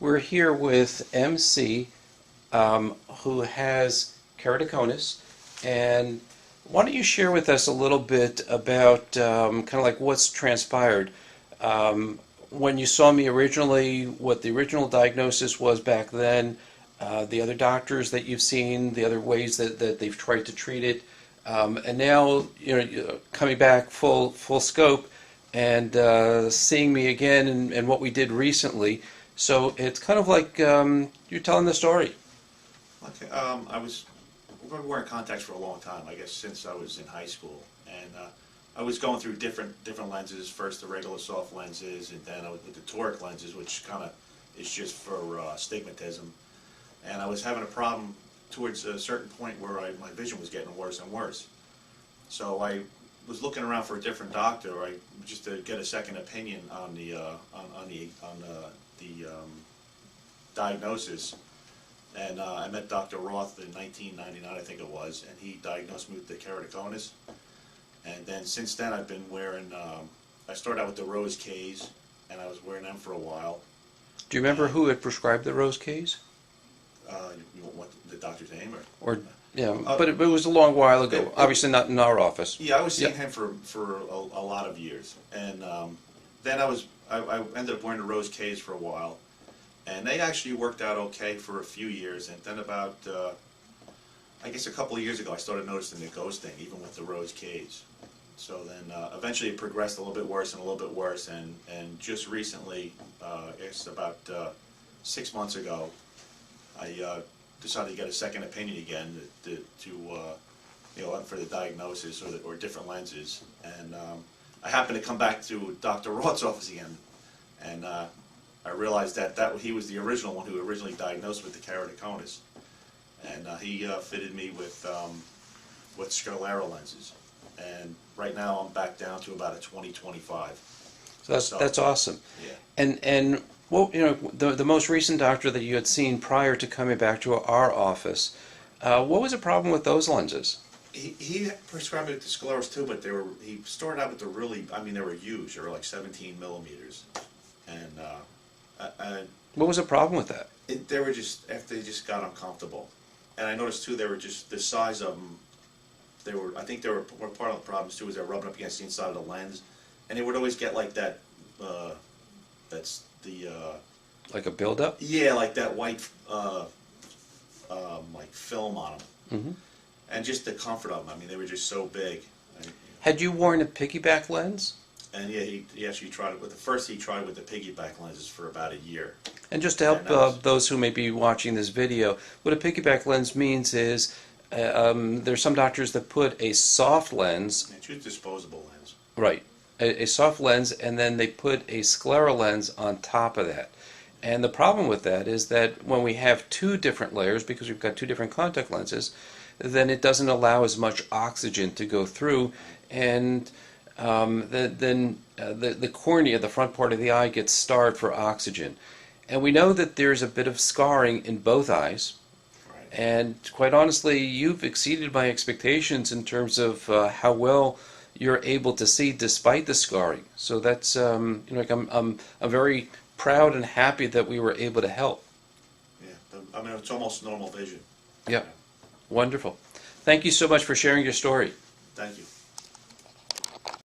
We're here with MC, who has keratoconus, and why don't you share with us a little bit about kind of like what's transpired when you saw me originally, what the original diagnosis was back then, the other doctors that you've seen, the other ways that they've tried to treat it, and now you're coming back full scope and seeing me again and what we did recently. So it's kind of like you're telling the story. Okay, we were in contacts for a long time, I guess since I was in high school, and I was going through different lenses. First the regular soft lenses, and then I was with the toric lenses, which kind of is just for astigmatism. And I was having a problem towards a certain point where my vision was getting worse and worse. So I was looking around for a different doctor, just to get a second opinion on the diagnosis. And I met Dr. Roth in 1999, I think it was, and he diagnosed me with the keratoconus. And then since then I've been wearing, I started out with the rose K's, and I was wearing them for a while. Do you remember who had prescribed the rose K's? You want the doctor's name? Or yeah, but it was a long while ago. Obviously not in our office. Yeah, I was seeing him for a lot of years. And then I ended up wearing the rose K's for a while. And they actually worked out okay for a few years, and then about, I guess a couple of years ago, I started noticing the ghosting, even with the rose K's. So then eventually it progressed a little bit worse and a little bit worse, and just recently, it's about 6 months ago, I decided to get a second opinion again for the diagnosis or different lenses. And I happened to come back to Dr. Roth's office again, and I realized that he was the original one who originally diagnosed with the keratoconus, and he fitted me with sclera lenses, and right now I'm back down to about a 20/25. So that's awesome. Yeah. And well, the most recent doctor that you had seen prior to coming back to our office, what was the problem with those lenses? He prescribed me the scleras too, but he started out with the really, they were huge. They were like 17 millimeters, and what was the problem with that? They just got uncomfortable, and I noticed too they were just the size of them. I think they were part of the problems too, is they're rubbing up against the inside of the lens, and they would always get like that. That's the like a buildup. Yeah, like that white like film on them, and just the comfort of them. They were just so big. Had you worn a piggyback lens? And yeah, he actually tried it with he tried with the piggyback lenses for about a year. And just to help those who may be watching this video, what a piggyback lens means is there's some doctors that put a soft lens. It's a disposable lens. Right, a soft lens, and then they put a sclera lens on top of that. And the problem with that is that when we have two different layers, because we've got two different contact lenses, then it doesn't allow as much oxygen to go through, and then the cornea, the front part of the eye, gets starved for oxygen. And we know that there's a bit of scarring in both eyes. Right. And quite honestly, you've exceeded my expectations in terms of how well you're able to see despite the scarring. So that's I'm very proud and happy that we were able to help. Yeah, it's almost normal vision. Yeah, wonderful. Thank you so much for sharing your story. Thank you.